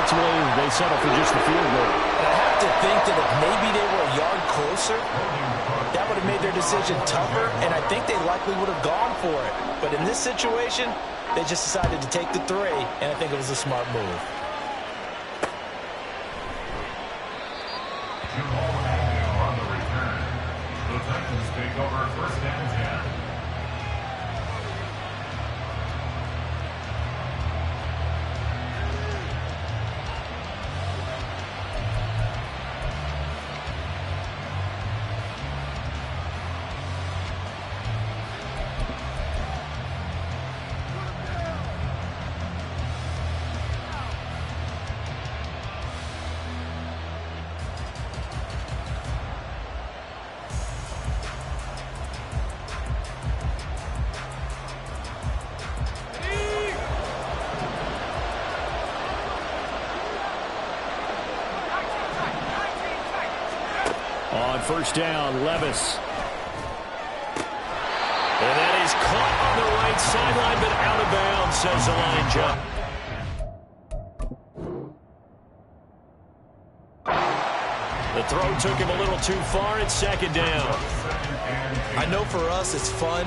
ultimately, they settle for just the field goal. And I have to think that if maybe they were a yard closer, that would have made their decision tougher, and I think they likely would have gone for it. But in this situation, they just decided to take the 3, and I think it was a smart move. On the return, the Titans take over 1st and 10. On 1st down, Levis. And that is caught on the right sideline, but out of bounds, says Elijah. The throw took him a little too far. It's 2nd down. I know for us it's fun,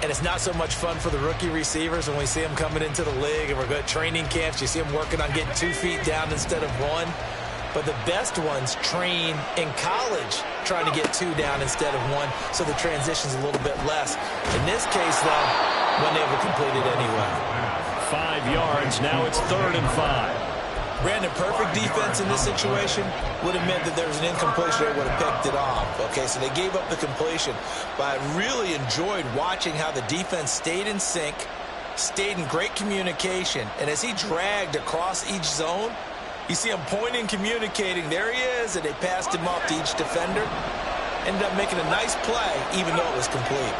and it's not so much fun for the rookie receivers when we see them coming into the league and we're good training camps. You see them working on getting 2 feet down instead of 1. But the best ones train in college trying to get 2 down instead of 1, so the transition's a little bit less. In this case, though, wasn't able to complete it anyway. 5 yards. Now it's 3rd and 5. Brandon, perfect defense in this situation would have meant that there was an incompletion. They would have picked it off. Okay, so they gave up the completion. But I really enjoyed watching how the defense stayed in sync, stayed in great communication. And as he dragged across each zone, you see him pointing, communicating. There he is, and they passed him off to each defender. Ended up making a nice play, even though it was complete.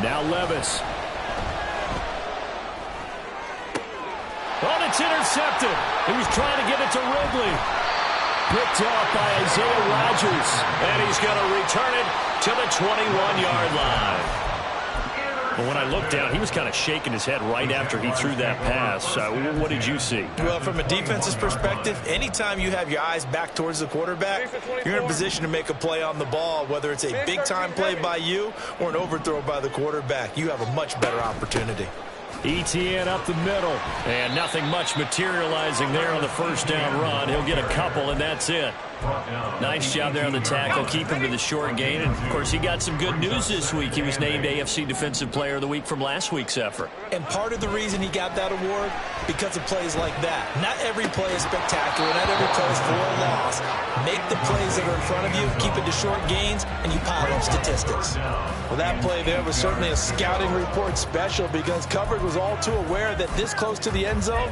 Now Levis. Oh, it's intercepted. He was trying to get it to Wrigley. Picked off by Isaiah Rodgers. And he's going to return it to the 21-yard line. Well, when I looked down, he was kind of shaking his head right after he threw that pass. What did you see? Well, from a defense's perspective, anytime you have your eyes back towards the quarterback, you're in a position to make a play on the ball, whether it's a big-time play by you or an overthrow by the quarterback. You have a much better opportunity. ETN up the middle, and nothing much materializing there on the 1st down run. He'll get a couple, and that's it. Nice job there on the tackle, keep him to the short gain. And, of course, he got some good news this week. He was named AFC Defensive Player of the Week from last week's effort. And part of the reason he got that award, because of plays like that. Not every play is spectacular. Not every play is for a loss. Make the plays that are in front of you, keep it to short gains, and you pile up statistics. Well, that play there was certainly a scouting report special, because coverage was all too aware that this close to the end zone,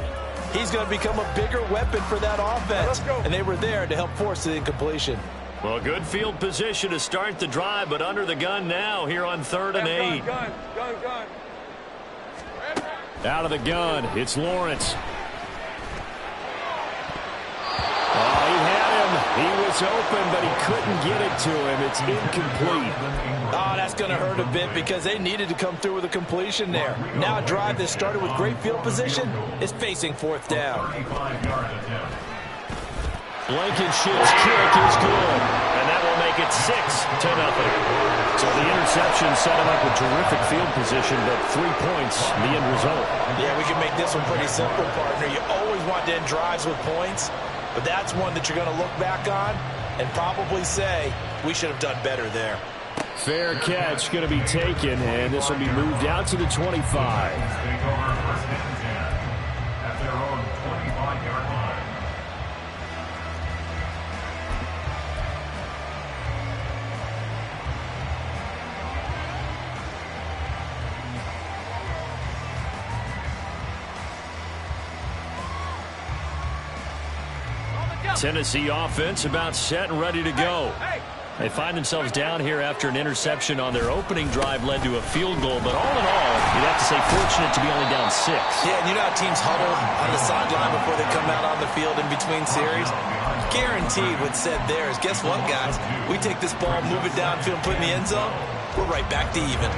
he's going to become a bigger weapon for that offense. And they were there to help force the incompletion. Well, good field position to start the drive, but under the gun now here on 3rd and 8. Gun. Out of the gun, it's Lawrence. Oh, he had him. He was open, but he couldn't get it to him. It's incomplete. Oh, that's going to hurt a bit because they needed to come through with a completion there. Now a drive that started with great field position is facing 4th down. Blankenship's kick is good, and that will make it 6-0. So the interception set him up with terrific field position, but 3 points, the end result. Yeah, we can make this one pretty simple, partner. You always want to end drives with points, but that's one that you're going to look back on and probably say, we should have done better there. Fair catch going to be taken, and this will be moved out to the 25. Take over 1st and 10 at their own 25-yard line. Tennessee offense about set and ready to go. They find themselves down here after an interception on their opening drive led to a field goal. But all in all, you'd have to say fortunate to be only down 6. Yeah, and you know how teams huddle on the sideline before they come out on the field in between series? Guaranteed what's said there is, guess what, guys? We take this ball, move it downfield, put it in the end zone, we're right back to even.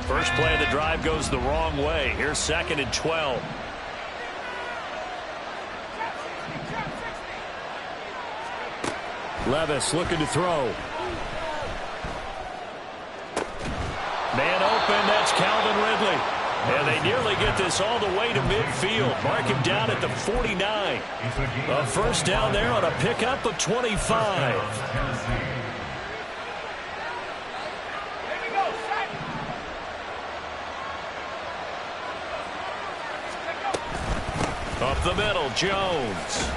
First play of the drive goes the wrong way. Here's 2nd and 12. Levis looking to throw. Man open, that's Calvin Ridley. And they nearly get this all the way to midfield. Mark him down at the 49. A first down there on a pickup of 25. Up the middle, Jones.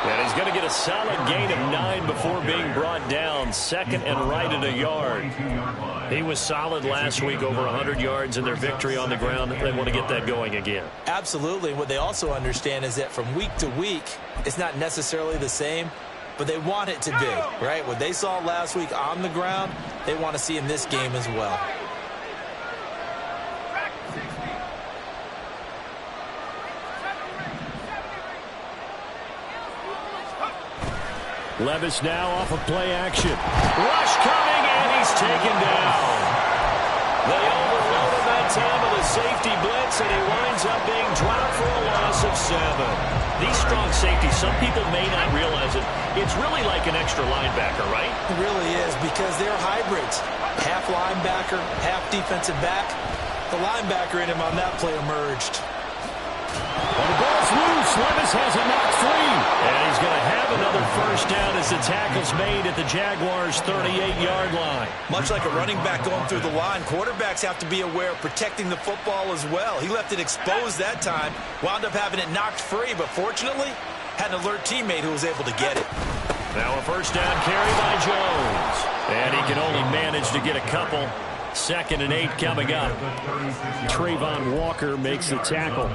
And he's going to get a solid gain of 9 before being brought down. 2nd and right at a yard. He was solid last week, over 100 yards in their victory on the ground. They want to get that going again. Absolutely. What they also understand is that from week to week, it's not necessarily the same, but they want it to be, right? What they saw last week on the ground, they want to see in this game as well. Levis now off of play action. Rush coming, and he's taken down. They overload him that time with a safety blitz, and he winds up being dropped for a loss of 7. These strong safeties, some people may not realize it. It's really like an extra linebacker, right? It really is, because they're hybrids. Half linebacker, half defensive back. The linebacker in him on that play emerged. Well, the ball's loose. Levis has it knocked free. And he's going to have another first down as the tackle's made at the Jaguars' 38-yard line. Much like a running back going through the line, quarterbacks have to be aware of protecting the football as well. He left it exposed that time, wound up having it knocked free, but fortunately had an alert teammate who was able to get it. Now a first down carry by Jones. And he can only manage to get a couple. 2nd and 8 coming up. Trayvon Walker makes the tackle.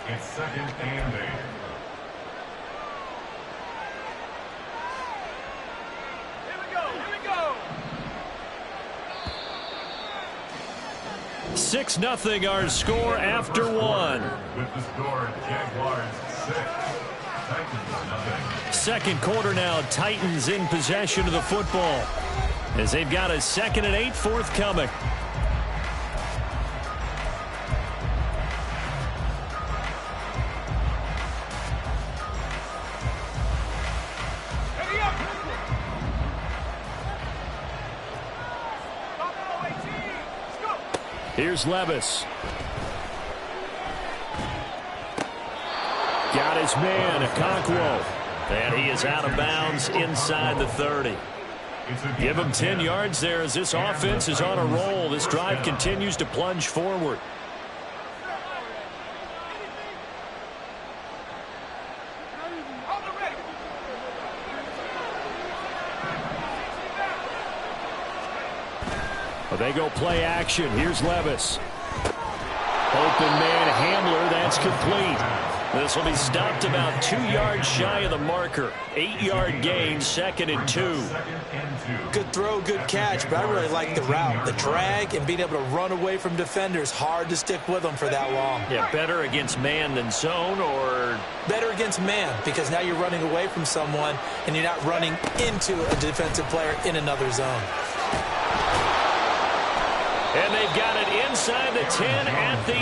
It's 2nd and 8. Here we go. 6-0 our score after 1. With the score, Jaguars 6, Titans 0. 2nd quarter now, Titans in possession of the football, as they've got a 2nd and 8 forthcoming. Here's Levis. Got his man, Okonkwo. And he is out of bounds inside the 30. Give him 10 yards there as this offense is on a roll. This drive continues to plunge forward. Well, they go play action. Here's Levis. Open man Hamler. That's complete. This will be stopped about 2 yards shy of the marker. 8-yard gain, 2nd and 2. Good throw, good catch, but I really like the route. The drag and being able to run away from defenders. Hard to stick with them for that long. Yeah, better against man than zone, or? Better against man, because now you're running away from someone and you're not running into a defensive player in another zone. And they've got it inside the 10 at the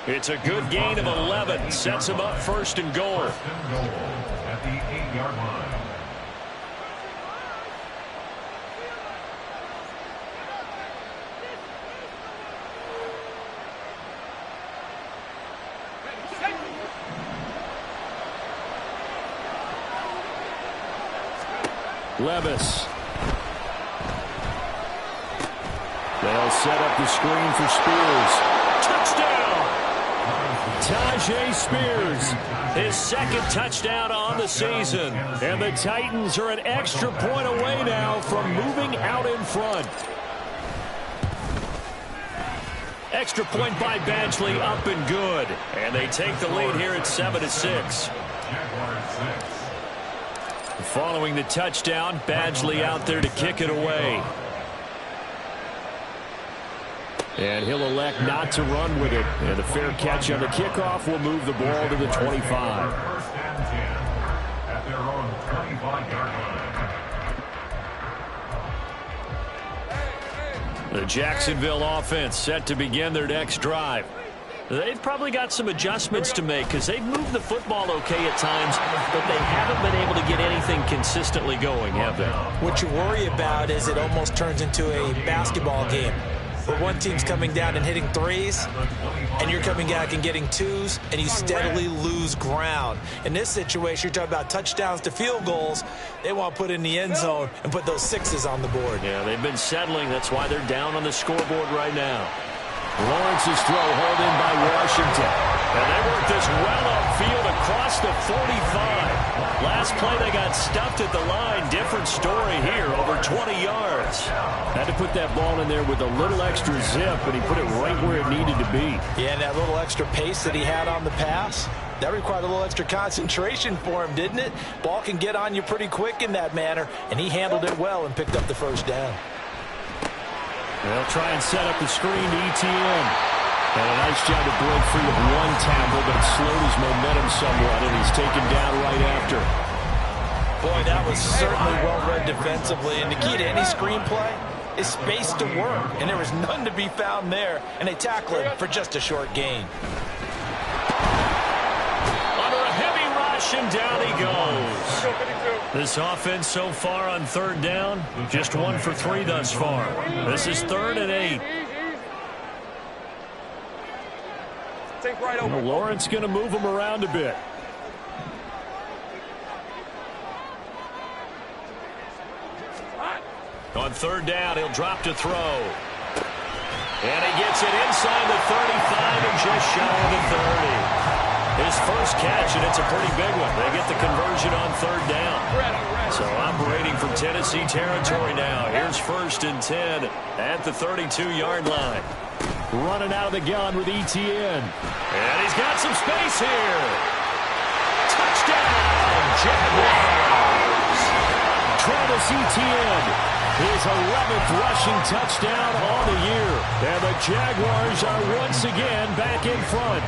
8. It's a good gain of 11. Sets them up 1st and goal. At the 8-yard line. Levis. They'll set up the screen for Spears. Touchdown! Tajay Spears, his 2nd touchdown on the season. And the Titans are an extra point away now from moving out in front. Extra point by Badgley, up and good. And they take the lead here at 7-6. Following the touchdown, Badgley out there to kick it away. And he'll elect not to run with it. And a fair catch on the kickoff will move the ball to the 25. First and 10 at their own 25-yard line. The Jacksonville offense set to begin their next drive. They've probably got some adjustments to make because they've moved the football okay at times, but they haven't been able to get anything consistently going, have they? What you worry about is it almost turns into a basketball game where one team's coming down and hitting threes, and you're coming back and getting twos, and you steadily lose ground. In this situation, you're talking about touchdowns to field goals. They want to put in the end zone and put those sixes on the board. Yeah, they've been settling. That's why they're down on the scoreboard right now. Lawrence's throw hauled in by Washington. And they work this well upfield across the 45. Last play they got stuffed at the line. Different story here, over 20 yards. Had to put that ball in there with a little extra zip, but he put it right where it needed to be. Yeah, and that little extra pace that he had on the pass, that required a little extra concentration for him, didn't it? Ball can get on you pretty quick in that manner, and he handled it well and picked up the first down. They'll try and set up the screen to ETN. And a nice job to break free of one tackle, but it slowed his momentum somewhat, and he's taken down right after. Boy, that was certainly well-read defensively. And the key to any screenplay is space to work. And there was none to be found there. And they tackle him for just a short gain. Under a heavy rush, and down he goes. This offense so far on third down, just 1 for 3 thus far. This is 3rd and 8. Well, Lawrence going to move him around a bit. On third down, he'll drop to throw. And he gets it inside the 35 and just shy of the 30. His first catch, and it's a pretty big one. They get the conversion on third down. So operating from Tennessee territory now. Here's 1st and 10 at the 32-yard line. Running out of the gun with ETN. And he's got some space here. Touchdown, Jaguars. Travis Etienne, his 11th rushing touchdown on the year. And the Jaguars are once again back in front.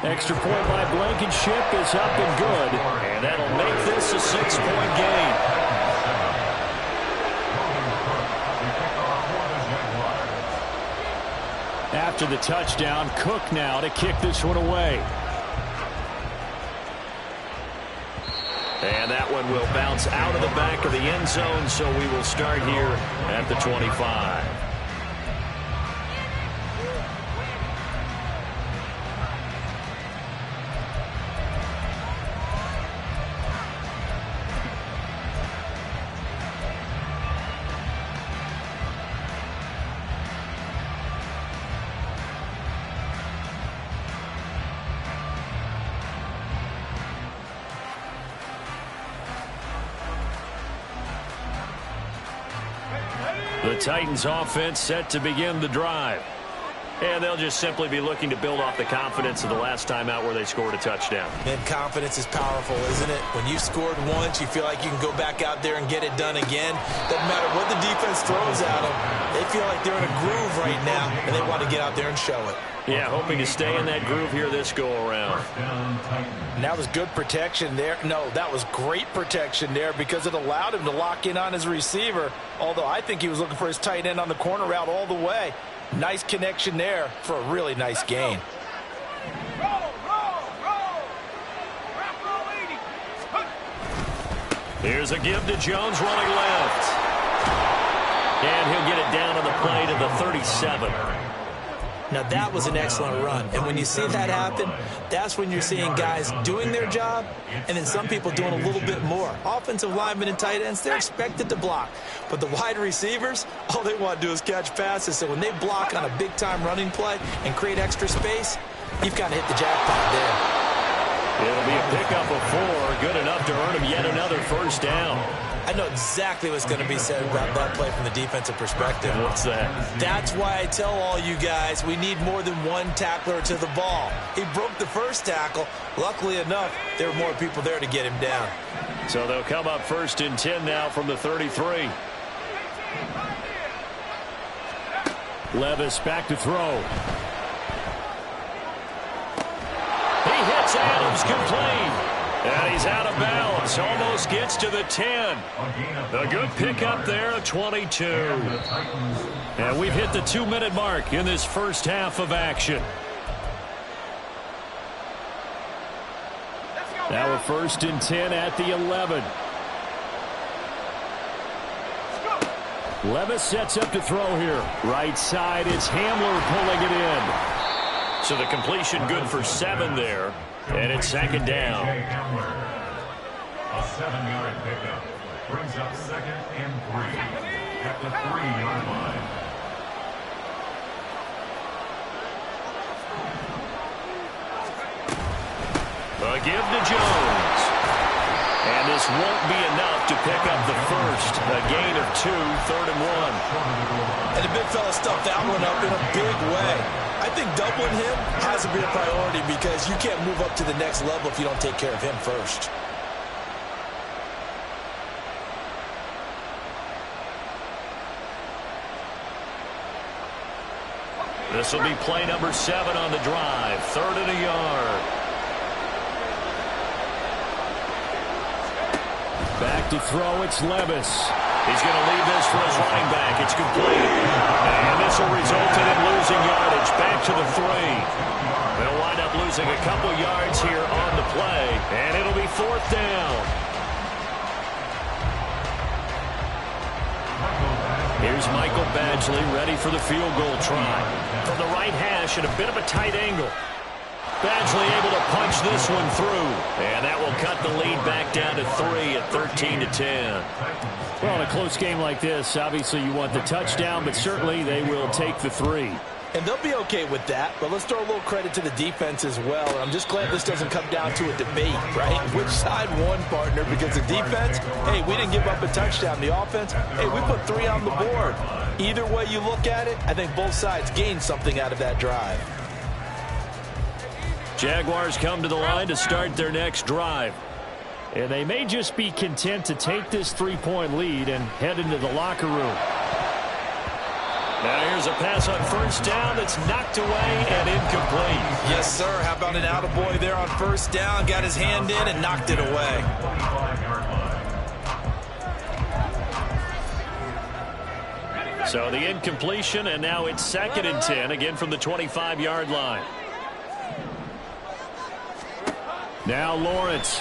Extra point by Blankenship is up and good. And that'll make this a 6-point game. After the touchdown, Cook now to kick this one away. And that one will bounce out of the back of the end zone, so we will start here at the 25. The Titans offense set to begin the drive. And they'll just simply be looking to build off the confidence of the last time out where they scored a touchdown. And confidence is powerful, isn't it? When you scored once, you feel like you can go back out there and get it done again. Doesn't matter what the defense throws at them. They feel like they're in a groove right now, and they want to get out there and show it. Yeah, hoping to stay in that groove here this go-around. And that was good protection there. No, that was great protection there because it allowed him to lock in on his receiver, although I think he was looking for his tight end on the corner route all the way. Nice connection there for a really nice gain. Here's a give to Jones running left. And he'll get it down on the play to the 37. Now, that was an excellent run. And when you see that happen, that's when you're seeing guys doing their job and then some people doing a little bit more. Offensive linemen and tight ends, they're expected to block. But the wide receivers, all they want to do is catch passes. So when they block on a big-time running play and create extra space, you've kind of hit the jackpot there. It'll be a pickup of 4, good enough to earn him yet another first down. I know exactly what's going to be said about that play from the defensive perspective. What's that? That's why I tell all you guys we need more than one tackler to the ball. He broke the first tackle. Luckily enough, there were more people there to get him down. So they'll come up 1st and 10 now from the 33. Levis back to throw. He hits Adams complete. And he's out of bounds. Almost gets to the 10. A good pickup there of 22. And we've hit the 2-minute mark in this first half of action. Now we're 1st and 10 at the 11. Levis sets up to throw here. Right side, it's Hamler pulling it in. So the completion good for 7 there. And it's 2nd down. A 7-yard pickup brings up 2nd and 3 at the 3-yard line. A give to Jones. And this won't be enough to pick up the first. A gain of 2, 3rd and 1. And the big fella stuffed that one up in a big way. I think doubling him has to be a priority because you can't move up to the next level if you don't take care of him first. This will be play number 7 on the drive. 3rd and a yard. Back to throw, it's Levis. He's going to leave this for his running back. It's complete. And this will result in him losing yardage. Back to the 3. They'll wind up losing a couple yards here on the play. And it'll be 4th down. Here's Michael Badgley ready for the field goal try. From the right hash at a bit of a tight angle. Badgley able to punch this one through. And that will cut the lead back down to 3 at 13-10. Well, in a close game like this, obviously you want the touchdown, but certainly they will take the 3. And they'll be okay with that, but let's throw a little credit to the defense as well. And I'm just glad this doesn't come down to a debate, right? Which side won, partner? Because the defense, hey, we didn't give up a touchdown. The offense, hey, we put 3 on the board. Either way you look at it, I think both sides gained something out of that drive. Jaguars come to the line to start their next drive. And they may just be content to take this 3-point lead and head into the locker room. Now here's a pass on 1st down that's knocked away and incomplete. Yes, sir. How about an attaboy there on 1st down? Got his hand in and knocked it away. So the incompletion, and now it's 2nd and 10, again from the 25-yard line. Now Lawrence.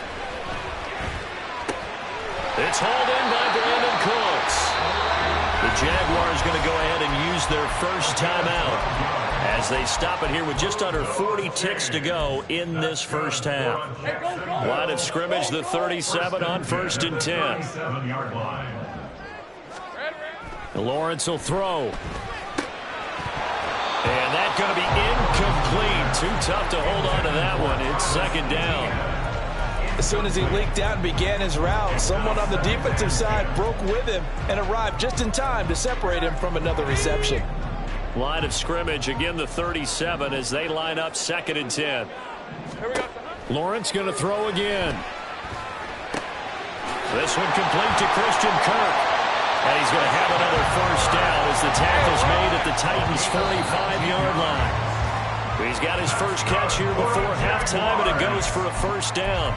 It's hauled in by Brandon Cooks. The Jaguars going to go ahead and use their first timeout as they stop it here with just under 40 ticks to go in this first half. Line of scrimmage, the 37 on 1st and 10. Lawrence will throw. And that's going to be incomplete. Too tough to hold on to that one. It's 2nd down. As soon as he leaked out and began his route, someone on the defensive side broke with him and arrived just in time to separate him from another reception. Line of scrimmage, again the 37 as they line up 2nd and 10. Lawrence going to throw again. This one complete to Christian Kirk. And he's going to have another 1st down as the tackle's made at the Titans' 45-yard line. He's got his first catch here before halftime, and it goes for a 1st down.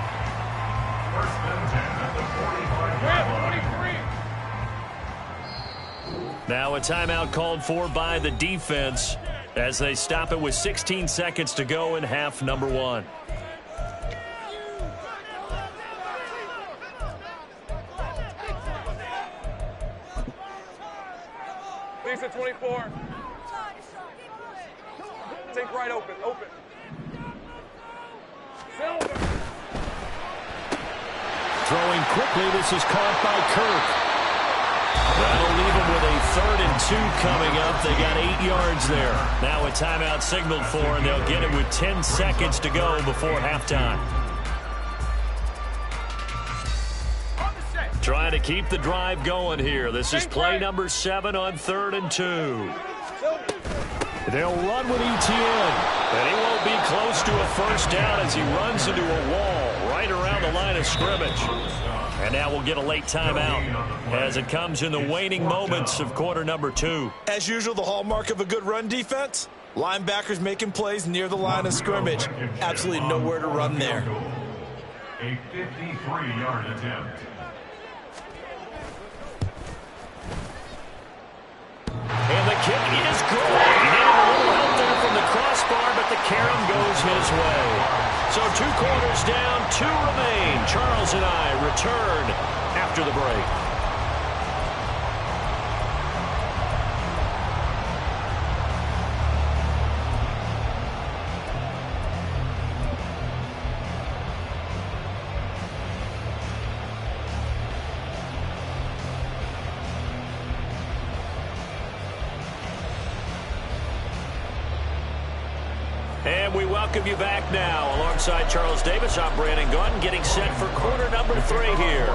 Now a timeout called for by the defense as they stop it with 16 seconds to go in half number 1. Lisa 24. Think right open. Throwing quickly, this is caught by Kirk. That'll leave them with a 3rd and 2 coming up. They got 8 yards there. Now a timeout signaled for, and they'll get it with 10 seconds to go before halftime. Trying to keep the drive going here. This is play number 7 on 3rd and 2. They'll run with Etienne. And he won't be close to a first down as he runs into a wall right around the line of scrimmage. And now we'll get a late timeout as it comes in the waning moments of quarter number 2. As usual, the hallmark of a good run defense, linebackers making plays near the line of scrimmage. Absolutely nowhere to run there. A 53-yard attempt. And the kick is good. He needed a little help there from the crossbar, but the carom goes his way. So 2 quarters down, 2 remain. Charles and I return after the break. And we welcome you back now. Alongside Charles Davis, I'm Brandon Gaudin, getting set for quarter number 3 here.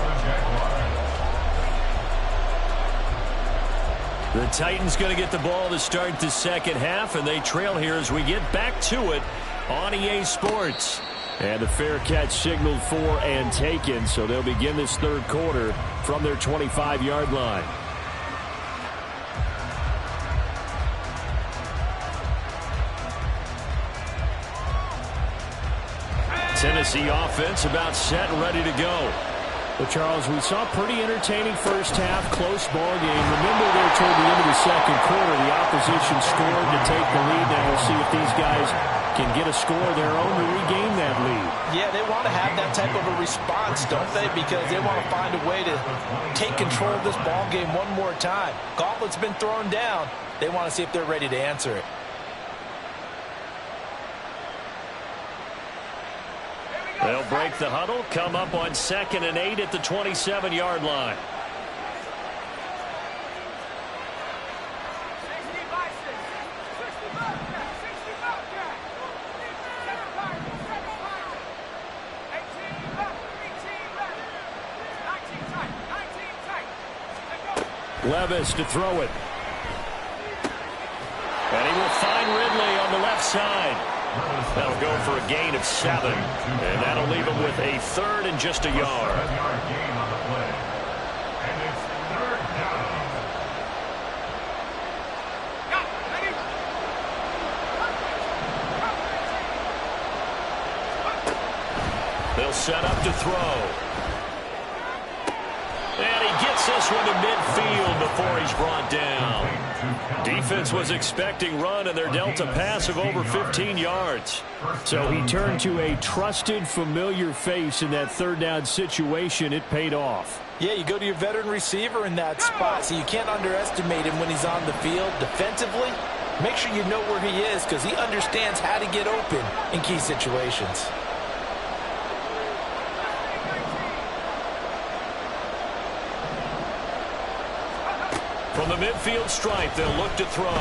The Titans going to get the ball to start the second half, and they trail here as we get back to it on EA Sports. And the fair catch signaled for and taken, so they'll begin this third quarter from their 25-yard line. Tennessee offense about set and ready to go. Well, Charles, we saw a pretty entertaining first half, close ball game. Remember there toward the end of the second quarter, the opposition scored to take the lead. Now we'll see if these guys can get a score of their own to regain that lead. Yeah, they want to have that type of a response, don't they? Because they want to find a way to take control of this ball game one more time. Gauntlet's been thrown down. They want to see if they're ready to answer it. They'll break the huddle, come up on 2nd and 8 at the 27-yard line. Levis to throw it. And he will find Ridley on the left side. That'll go for a gain of 7. And that'll leave him with a 3rd and just a yard. 7-yard gain on the play. And it's 3rd down. They'll set up to throw. And he gets this one to midfield before he's brought down. Defense was expecting run, and they're dealt a pass of over 15 yards. So he turned to a trusted, familiar face in that third down situation. It paid off. Yeah, you go to your veteran receiver in that spot, so you can't underestimate him when he's on the field defensively. Make sure you know where he is because he understands how to get open in key situations. From the midfield stripe, they'll look to throw.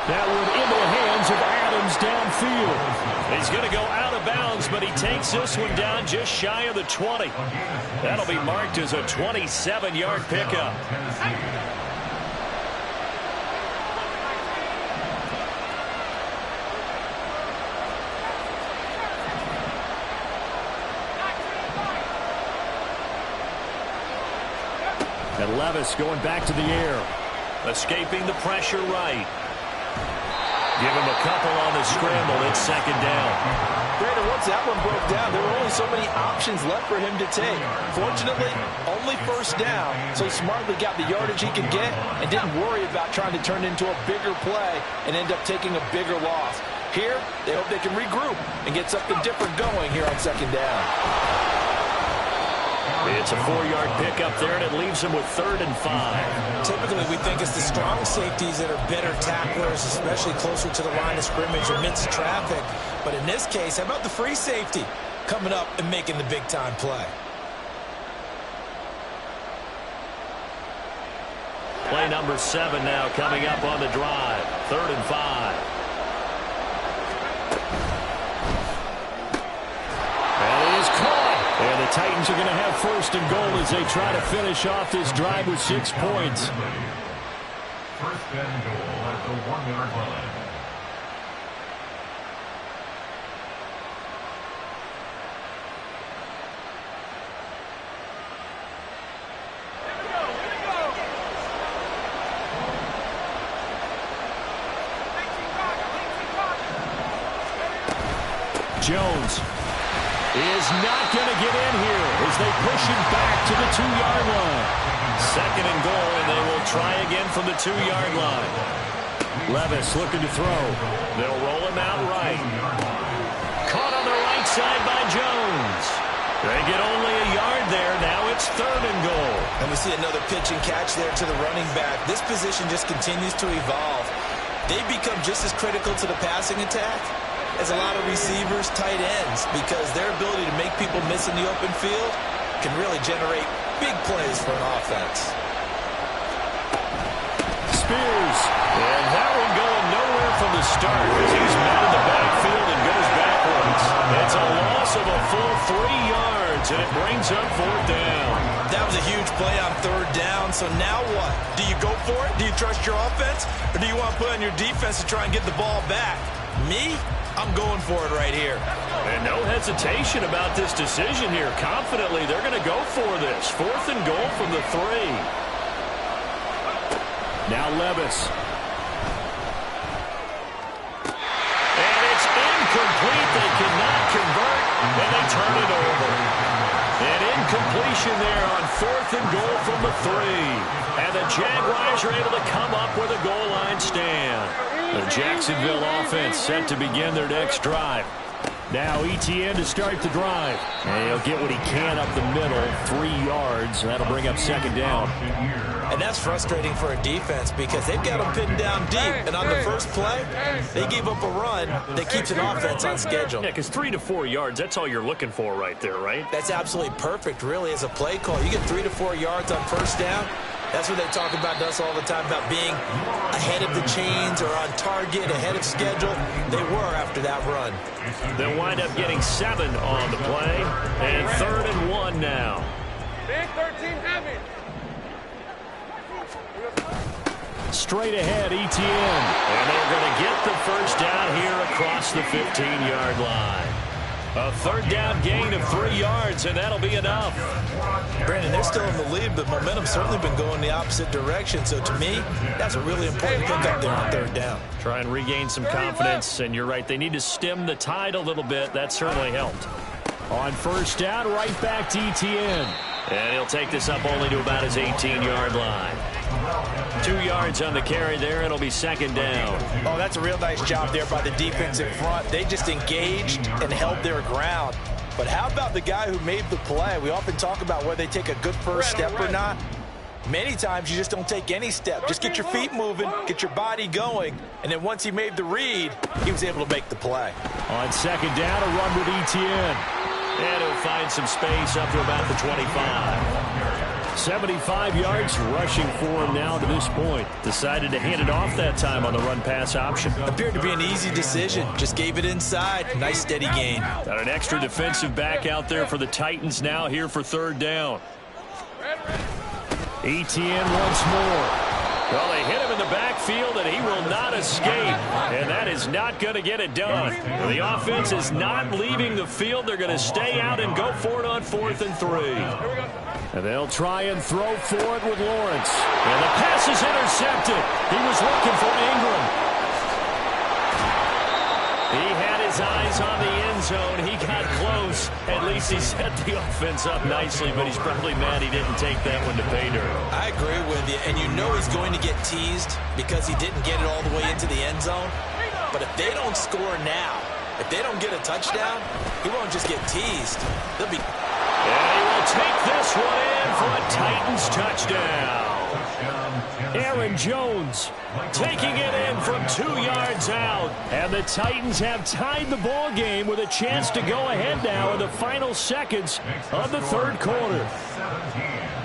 That one into the hands of Adams downfield. He's going to go out of bounds, but he takes this one down just shy of the 20. That'll be marked as a 27-yard pickup. And Levis going back to the air. Escaping the pressure right. Give him a couple on the scramble. It's 2nd down. Brandon, once that one broke down, there were only so many options left for him to take. Fortunately, only 1st down, so he smartly got the yardage he could get and didn't worry about trying to turn it into a bigger play and end up taking a bigger loss. Here, they hope they can regroup and get something different going here on 2nd down. It's a 4-yard pickup there, and it leaves him with 3rd and 5. Typically, we think it's the strong safeties that are better tacklers, especially closer to the line of scrimmage or midst traffic. But in this case, how about the free safety coming up and making the big-time play? Play number 7 now coming up on the drive. 3rd and 5. And it is caught. And the Titans are going to have first and goal as they try to finish off this drive with 6 points. First and goal at the 1-yard line. Jones is not going to get in here as they push him back to the 2-yard line. Second and goal, and they will try again from the 2-yard line. Levis looking to throw. They'll roll him out right. Caught on the right side by Jones. They get only a yard there. Now it's third and goal. And we see another pitch and catch there to the running back. This position just continues to evolve. They become just as critical to the passing attack as a lot of receivers, tight ends, because their ability to make people miss in the open field can really generate big plays for an offense. Spears. And that one going nowhere from the start as he's met in the backfield and goes backwards. It's a loss of a full 3 yards, and it brings up fourth down. That was a huge play on third down, so now what? Do you go for it? Do you trust your offense? Or do you want to put on your defense to try and get the ball back? Me? I'm going for it right here. And no hesitation about this decision here. Confidently, they're going to go for this. Fourth and goal from the 3. Now Levis. And it's incomplete. They cannot convert, and they turn it over. An incompletion there on fourth and goal from the 3. And the Jaguars are able to come up with a goal line stand. The Jacksonville offense set to begin their next drive. Now Etienne to start the drive. And he'll get what he can up the middle, 3 yards. That'll bring up second down. And that's frustrating for a defense because they've got them pinned down deep. And on the first play, they gave up a run that keeps an offense on schedule. Yeah, because 3 to 4 yards, that's all you're looking for right there, right? That's absolutely perfect, really, as a play call. You get 3 to 4 yards on first down. That's what they talk about us all the time, about being ahead of the chains or on target, ahead of schedule. They were after that run. They'll wind up getting 7 on the play. And third and 1 now. Big 13 heavy. Straight ahead, Etienne. And they're going to get the first down here across the 15-yard line. A third down gain of 3 yards, and that'll be enough. Brandon, they're still in the lead, but momentum's certainly been going the opposite direction. So to me, that's a really important pickup there on third down. Try and regain some confidence, and you're right. They need to stem the tide a little bit. That certainly helped. On first down, right back to Etienne. And he'll take this up only to about his 18-yard line. 2 yards on the carry there. It'll be second down. Oh, that's a real nice job there by the defensive front. They just engaged and held their ground. But how about the guy who made the play? We often talk about whether they take a good first step or not. Many times you just don't take any step. Just get your feet moving, get your body going, and then once he made the read, he was able to make the play. On second down, a run with Etienne. And he'll find some space up to about the 25. 75 yards rushing for him now to this point. Decided to hand it off that time on the run-pass option. Appeared to be an easy decision. Just gave it inside. Nice steady gain. Got an extra defensive back out there for the Titans now here for third down. Etienne once more. Well, they hit him in the backfield, and he will not escape. And that is not going to get it done. The offense is not leaving the field. They're going to stay out and go for it on 4th and 3. And they'll try and throw for it with Lawrence. And the pass is intercepted. He was looking for Ingram. He had his eyes on the end zone. He got close. At least he set the offense up nicely, but he's probably mad he didn't take that one to pay dirt. I agree with you, and you know he's going to get teased because he didn't get it all the way into the end zone. But if they don't score now, if they don't get a touchdown, he won't just get teased. They'll be... And he will take this one in for a Titans touchdown. Aaron Jones taking it in from 2 yards out. And the Titans have tied the ball game with a chance to go ahead now in the final seconds of the third quarter.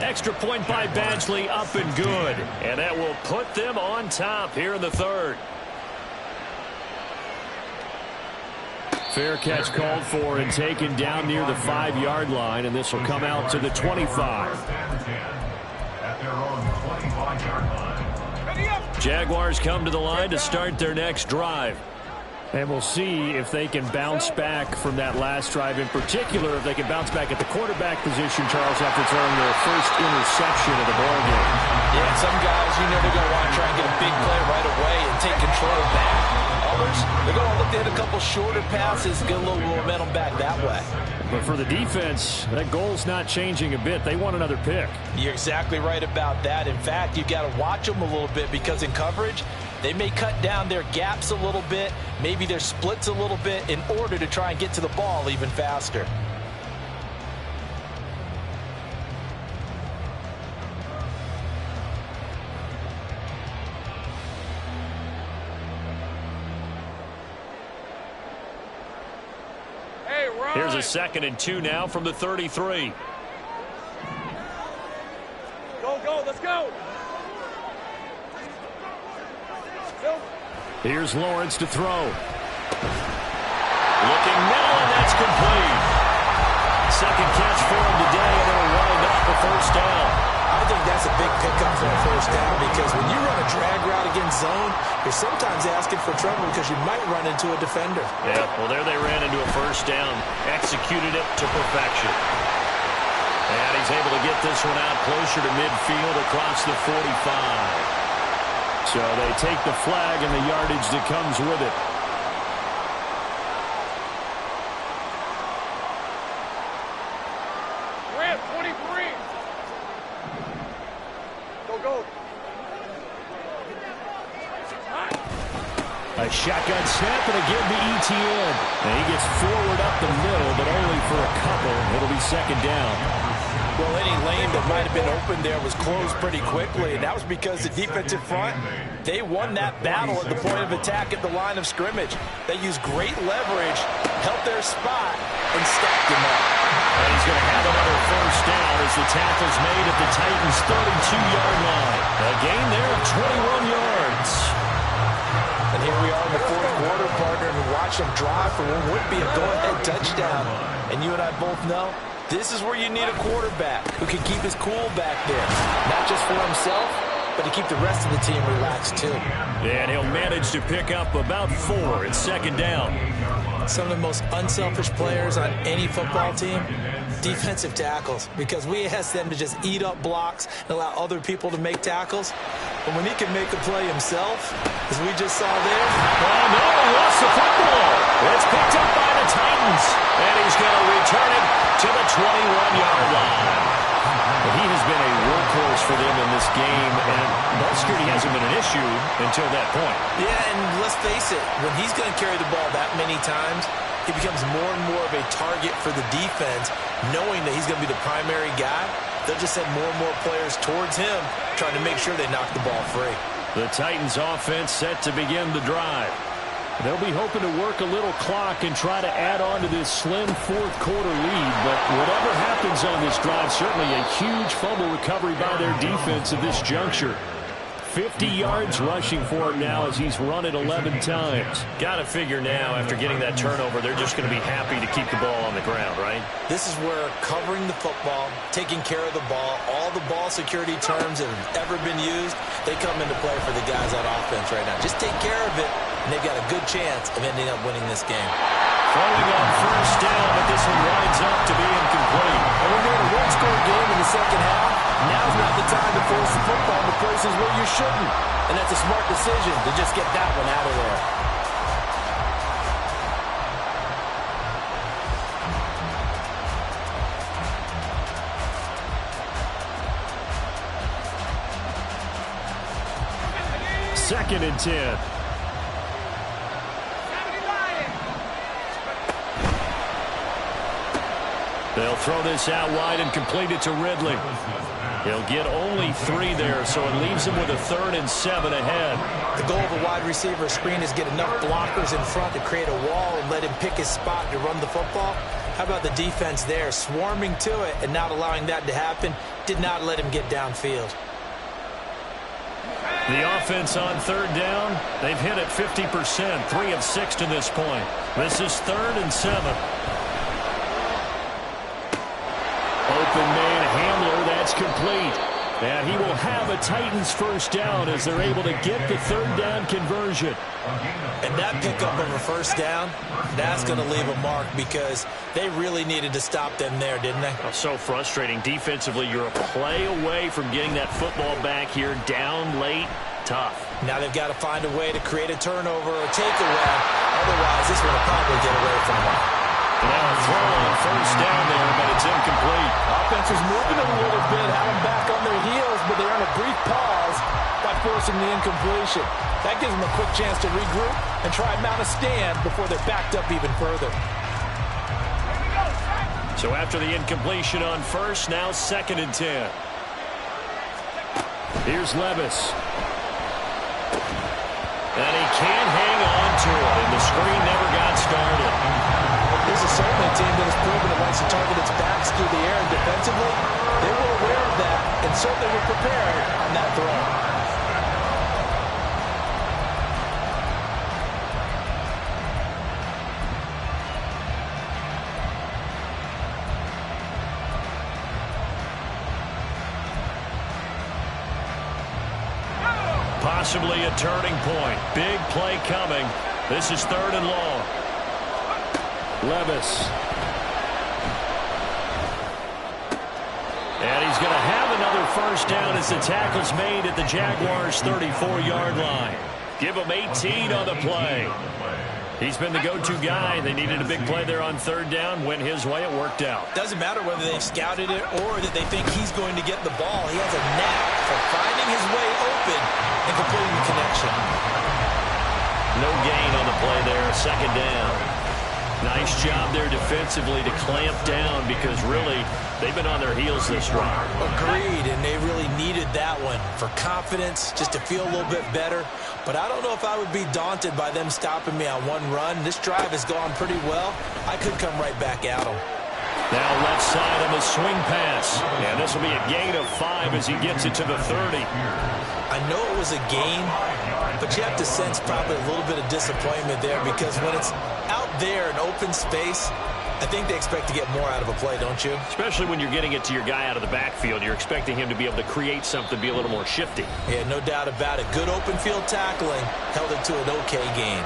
Extra point by Badgley, up and good. And that will put them on top here in the third. Fair catch called for and taken down near the 5-yard line, and this will come out to the 25. At their own 25-yard line. Jaguars come to the line to start their next drive. And we'll see if they can bounce back from that last drive. In particular, if they can bounce back at the quarterback position, Charles, after throwing their first interception of the ball game. Yeah, some guys, they're going to want to try and get a big play right away and take control back. Others, they're going to look to hit a couple shorter passes, get a little momentum back that way. But for the defense, that goal's not changing a bit. They want another pick. You're exactly right about that. In fact, you've got to watch them a little bit because in coverage, they may cut down their gaps a little bit, maybe their splits a little bit in order to try and get to the ball even faster. Here's a 2nd and 2 now from the 33. Go, let's go. Here's Lawrence to throw. Looking now, and that's complete. Second catch for him today, and it'll wind up the first down. I think that's a big pickup for a first down because when you run a drag route against zone, you're sometimes asking for trouble because you might run into a defender. Yeah, well, there they ran into a first down, executed it to perfection. And he's able to get this one out closer to midfield across the 45. So they take the flag and the yardage that comes with it. Grant, 23. Go. A shotgun snap and again to ETN. And he gets forward up the middle, but only for a couple. It'll be 2nd down. Well, any lane that might have been open there was closed pretty quickly, and that was because the defensive front, they won that battle at the point of attack at the line of scrimmage. They used great leverage, held their spot, and stacked him up. And he's going to have another first down as the tackle's made at the Titans' 32-yard line. A gain there of 21 yards. And here we are in the fourth quarter, partner, and watch them drive for what would be a go-ahead touchdown. And you and I both know this is where you need a quarterback who can keep his cool back there. Not just for himself, but to keep the rest of the team relaxed too. And he'll manage to pick up about 4 at 2nd down. Some of the most unselfish players on any football team, defensive tackles, because we ask them to just eat up blocks and allow other people to make tackles. But when he can make a play himself, as we just saw there. Oh, no, he lost the football. It's picked up by the Titans, and he's going to return it to the 21-yard line. He has been a workhorse for them in this game, and ball security hasn't been an issue until that point. Yeah, and let's face it, when he's going to carry the ball that many times, he becomes more and more of a target for the defense, knowing that he's going to be the primary guy. They'll just send more and more players towards him, trying to make sure they knock the ball free. The Titans offense set to begin the drive. They'll be hoping to work a little clock and try to add on to this slim fourth quarter lead. But whatever happens on this drive, certainly a huge fumble recovery by their defense at this juncture. 50 yards rushing for him now as he's run it 11 times. Got to figure now, after getting that turnover, they're just going to be happy to keep the ball on the ground, right? This is where covering the football, taking care of the ball, all the ball security terms that have ever been used, they come into play for the guys on offense right now. Just take care of it, and they've got a good chance of ending up winning this game. Throwing on first down, but this one winds up to be incomplete. And when you're in a one-score game in the second half, now's not the time to force the football to places where you shouldn't. And that's a smart decision to just get that one out of there. Second and 10. They'll throw this out wide and complete it to Ridley. He'll get only 3 there, so it leaves him with a 3rd and 7 ahead. The goal of a wide receiver screen is get enough blockers in front to create a wall and let him pick his spot to run the football. How about the defense there, swarming to it and not allowing that to happen? Did not let him get downfield. The offense on third down, they've hit it 50%, 3 of 6 to this point. This is 3rd and 7. Open man Hamler, that's complete. And he will have a Titans first down as they're able to get the third down conversion. And that pickup of a first down, that's going to leave a mark because they really needed to stop them there, didn't they? Oh, so frustrating. Defensively, you're a play away from getting that football back here down late. Tough. Now they've got to find a way to create a turnover or takeaway. Otherwise, this one will probably get away from them. Now a throw on first down there, but it's incomplete. Offense was moving a little bit, had them back on their heels, but they're on a brief pause by forcing the incompletion. That gives them a quick chance to regroup and try and mount a stand before they're backed up even further. So after the incompletion on first, now 2nd and 10. Here's Levis. And he can't hang on to it, and the screen never got started. This is certainly a team that has proven it likes to target its backs through the air, and defensively, they were aware of that and certainly were prepared on that throw. Possibly a turning point. Big play coming. This is 3rd and long. Levis. And he's going to have another first down as the tackle's made at the Jaguars' 34-yard line. Give him 18 on the play. He's been the go-to guy. They needed a big play there on 3rd down. Went his way. It worked out. Doesn't matter whether they've scouted it or that they think he's going to get the ball. He has a knack for finding his way open and completing the connection. No gain on the play there. 2nd down. Nice job there defensively to clamp down because really they've been on their heels this drive. Agreed, and they really needed that one for confidence, just to feel a little bit better. But I don't know if I would be daunted by them stopping me on one run. This drive has gone pretty well. I could come right back at them. Now left side on the swing pass. And this will be a gain of 5 as he gets it to the 30. I know it was a gain, but you have to sense probably a little bit of disappointment there because when it's out there in open space, I think they expect to get more out of a play, don't you? Especially when you're getting it to your guy out of the backfield. You're expecting him to be able to create something, be a little more shifty. Yeah, no doubt about it. Good open field tackling held it to an okay gain.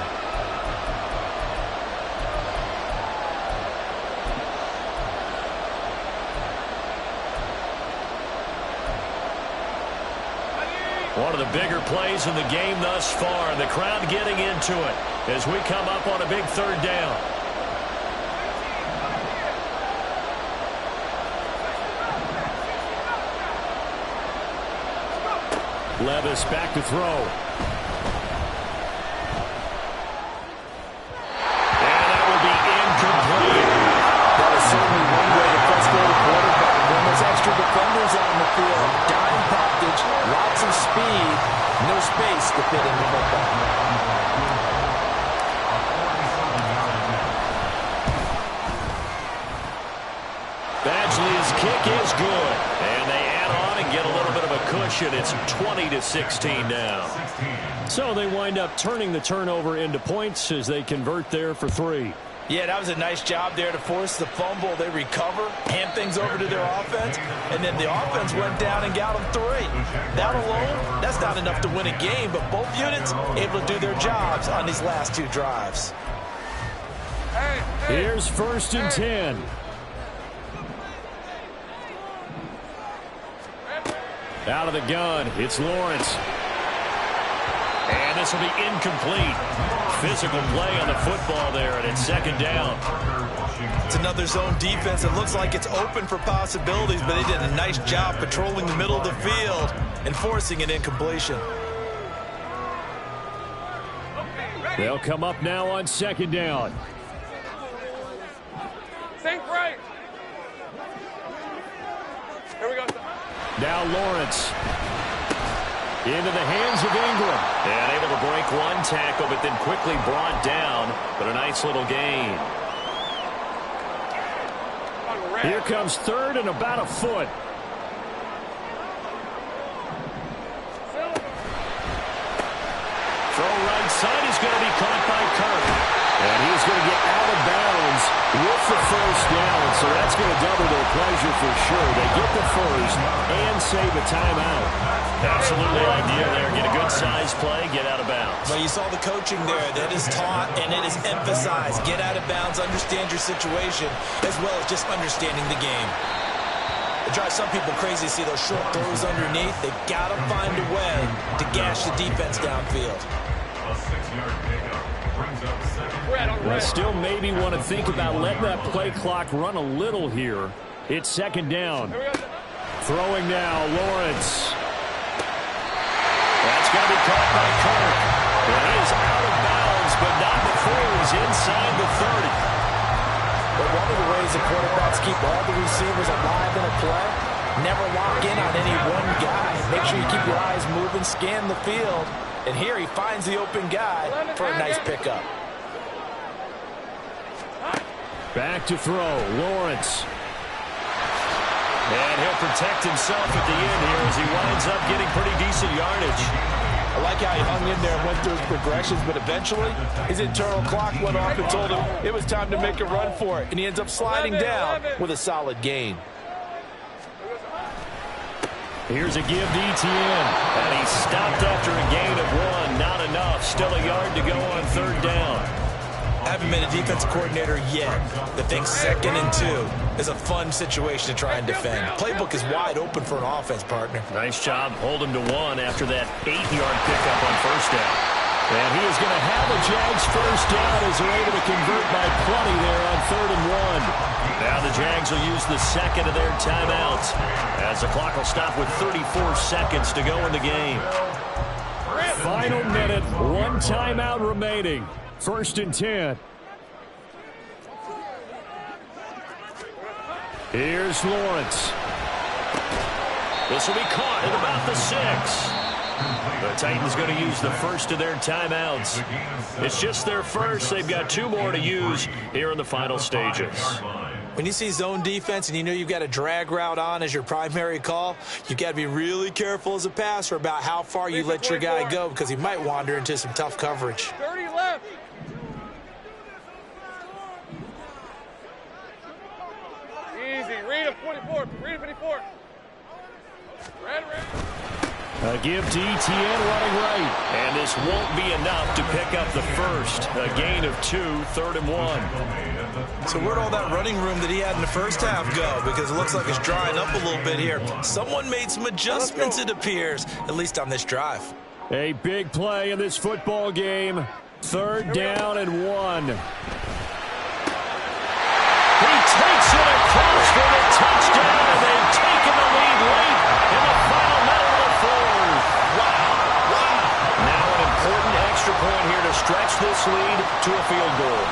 One of the bigger plays in the game thus far. The crowd getting into it as we come up on a big 3rd down. Levis back to throw. And that will be incomplete. That is certainly one way to frustrate a quarterback. When there's extra defenders on the field, dime package, lots of speed, no space to fit in the football. Badgley's kick is good. And they add on and get a little bit of a cushion. It's 20-16 now. So they wind up turning the turnover into points as they convert there for 3. Yeah, that was a nice job there to force the fumble. They recover, hand things over to their offense, and then the offense went down and got them 3. That alone, that's not enough to win a game, but both units able to do their jobs on these last 2 drives. Here's 1st and 10. Out of the gun, it's Lawrence. And this will be incomplete. Physical play on the football there, and it's 2nd down. It's another zone defense. It looks like it's open for possibilities, but they did a nice job patrolling the middle of the field and forcing an incompletion. They'll come up now on 2nd down. Think right. Here we go. Now Lawrence. Into the hands of Ingram. And able to break one tackle, but then quickly brought down. But a nice little gain. Here comes 3rd and about a foot. inside is going to be caught by Kirk. And he's going to get out of bounds with the first down. So that's going to double their pleasure for sure. They get the first and save a timeout. Absolutely ideal there. Get a good size play, get out of bounds. Well, you saw the coaching there. That is taught and it is emphasized. Get out of bounds, understand your situation, as well as just understanding the game. It drives some people crazy to see those short throws underneath. They've got to find a way to gash the defense downfield. A 6-yard pickup brings up second. Well, still maybe want to think about letting that play clock run a little here. It's second down. Throwing now, Lawrence. That's going to be caught by Kirk. And he is out of bounds, but not before he's inside the 30. But one of the ways the quarterbacks keep all the receivers alive in a play, never lock in on any one guy. Make sure you keep your eyes moving, scan the field. And here he finds the open guy for a nice pickup. Back to throw, Lawrence. And he'll protect himself at the end here as he winds up getting pretty decent yardage. I like how he hung in there and went through his progressions, but eventually his internal clock went off and told him it was time to make a run for it. And he ends up sliding down with a solid gain. Here's a give to ETN. And he stopped after a gain of 1. Not enough. Still a yard to go on third down. I haven't been a defensive coordinator yet that thinks 2nd and 2 is a fun situation to try and defend. Playbook is wide open for an offense, partner. Nice job. Hold him to 1 after that 8-yard pickup on first down. And he is going to have a Jags first down as they're able to convert by plenty there on 3rd and 1. Now the Jags will use the second of their timeouts as the clock will stop with 34 seconds to go in the game. Final minute, 1 timeout remaining. 1st and 10. Here's Lawrence. This will be caught at about the 6. The Titans going to use the first of their timeouts. It's just their first. They've got 2 more to use here in the final stages. When you see zone defense and you know you've got a drag route on as your primary call, you've got to be really careful as a passer about how far you let your guy go because he might wander into some tough coverage. 30 left. Easy. Read him, 24. Read him, 24. Red. A give to ETN running right. And this won't be enough to pick up the first. A gain of 2, 3rd and 1. So where'd all that running room that he had in the first half go? Because it looks like it's drying up a little bit here. Someone made some adjustments, it appears, at least on this drive. A big play in this football game. 3rd down and 1. He takes it across for the touchdown, and they've taken the lead late in the final minute of the 4th. Wow. Now an important extra point here to stretch this lead to a field goal.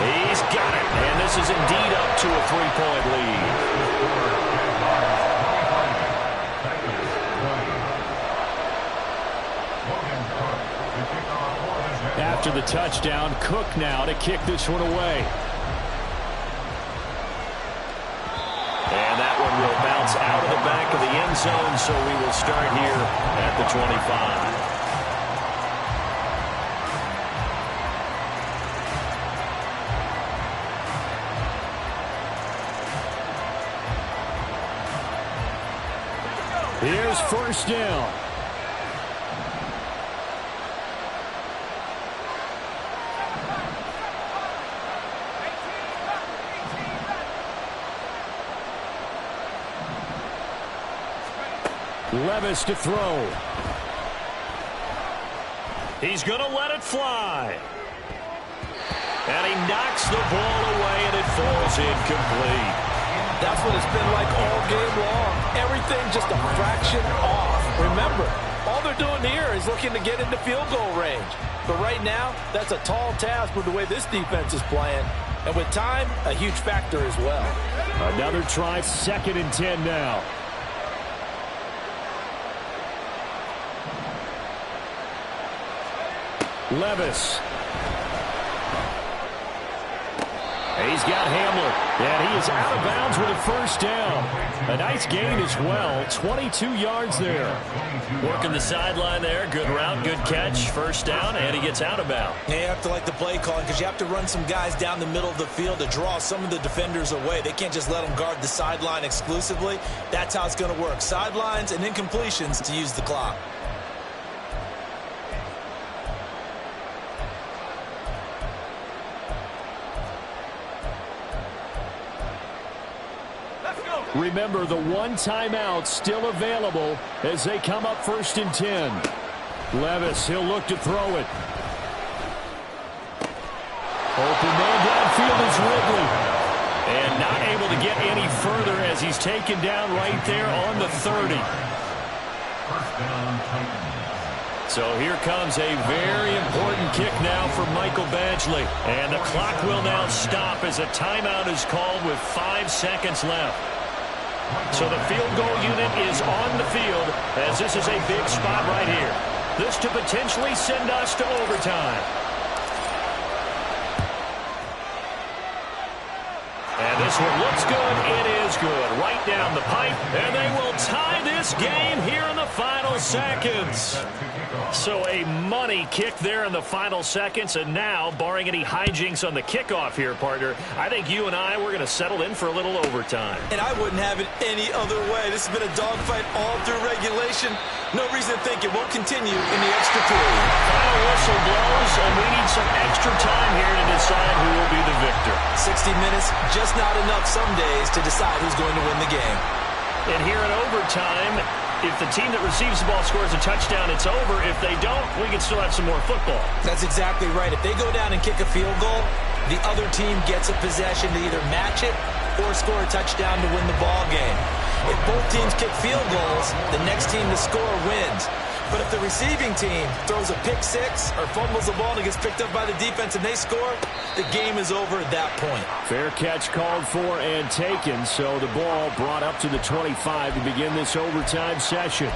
He's got it, and this is indeed up to a 3-point lead. After the touchdown, Cook now to kick this one away. And that one will bounce out of the back of the end zone, so we will start here at the 25. Here's 1st down. Levis to throw. He's going to let it fly. And he knocks the ball away, and it falls incomplete. That's what it's been like all game long. Everything just a fraction off. Remember, all they're doing here is looking to get into field goal range. But right now, that's a tall task with the way this defense is playing. And with time, a huge factor as well. Another try, 2nd and 10 now. Levis. He's got Hamler, and he is out of bounds with a first down. A nice gain as well, 22 yards there. Working the sideline there, good route, good catch, first down, and he gets out of bounds. You have to like the play calling because you have to run some guys down the middle of the field to draw some of the defenders away. They can't just let them guard the sideline exclusively. That's how it's going to work. Sidelines and incompletions to use the clock. Remember, the one timeout still available as they come up 1st and 10. Levis, he'll look to throw it. Open man downfield is Ridley. And not able to get any further as he's taken down right there on the 30. So here comes a very important kick now for Michael Badgley. And the clock will now stop as a timeout is called with 5 seconds left. So the field goal unit is on the field as this is a big spot right here. This to potentially send us to overtime. And this one looks good. It is good. Right down the pipe. And they will tie this game here in the final seconds. So a money kick there in the final seconds. And now, barring any hijinks on the kickoff here, partner, I think you and I, we're going to settle in for a little overtime. And I wouldn't have it any other way. This has been a dogfight all through regulation. No reason to think it won't continue in the extra period. Final whistle blows, and we need some extra time here to decide who will be the victor. 60 minutes, just not enough some days to decide who's going to win the game. And here in overtime, if the team that receives the ball scores a touchdown, it's over. If they don't, we can still have some more football. That's exactly right. If they go down and kick a field goal, the other team gets a possession to either match it or score a touchdown to win the ball game. If both teams kick field goals, the next team to score wins. But if the receiving team throws a pick six or fumbles the ball and it gets picked up by the defense and they score, the game is over at that point. Fair catch called for and taken, so the ball brought up to the 25 to begin this overtime session.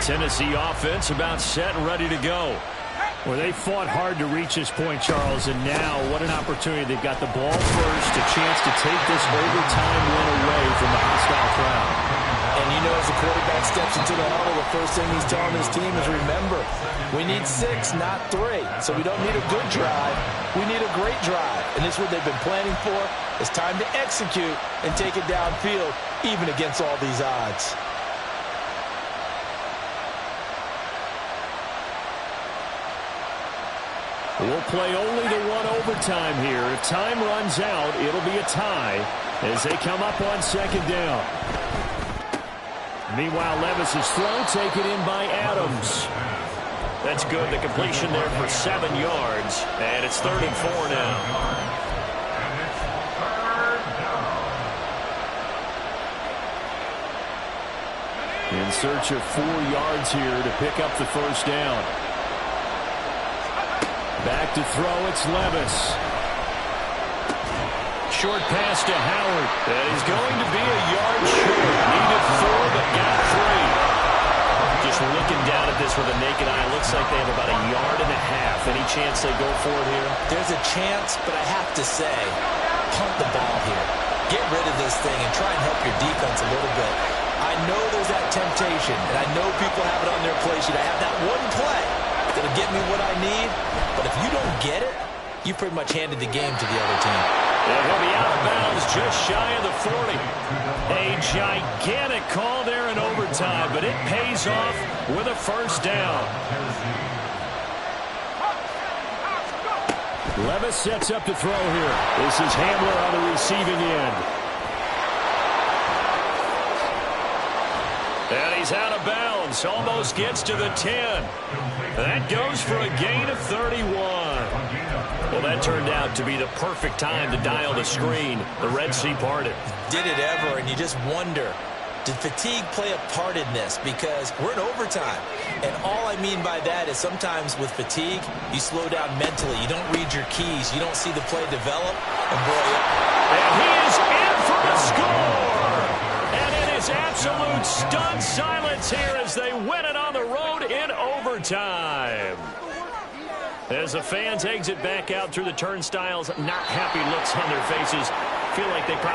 Tennessee offense about set and ready to go. Well, they fought hard to reach this point, Charles, and now what an opportunity. They've got the ball first, a chance to take this overtime win away from the hostile crowd. And you know, as the quarterback steps into the huddle, the first thing he's telling his team is, remember, we need 6, not 3. So we don't need a good drive. We need a great drive. And this is what they've been planning for. It's time to execute and take it downfield, even against all these odds. We'll play only the one overtime here. If time runs out, it'll be a tie as they come up on 2nd down. Meanwhile, Levis' throw taken in by Adams. That's good. The completion there for 7 yards. And it's 3rd and 4 now. In search of 4 yards here to pick up the first down. Back to throw, it's Levis. Short pass to Howard. That is going to be a yard short. Needed 4, but got 3. Just looking down at this with a naked eye, it looks like they have about a yard and a half. Any chance they go for it here? There's a chance, but I have to say, punt the ball here. Get rid of this thing and try and help your defense a little bit. I know there's that temptation, and I know people have it on their play sheet. I have that one play that'll get me what I need, but if you don't get it, you pretty much handed the game to the other team. And he'll be out of bounds just shy of the 40. A gigantic call there in overtime, but it pays off with a first down. Levis sets up to throw here. This is Hamler on the receiving end. And he's out of bounds. Almost gets to the 10. That goes for a gain of 31. Well, that turned out to be the perfect time to dial the screen. The Red Sea parted. Did it ever, and you just wonder, did fatigue play a part in this? Because we're in overtime. And all I mean by that is sometimes with fatigue, you slow down mentally. You don't read your keys. You don't see the play develop. And boy, and he is in for a score. And it is absolute stunned silence here as they win it on the road in overtime. overtime. As the fans exit back out through the turnstiles, not happy looks on their faces. Feel like they probably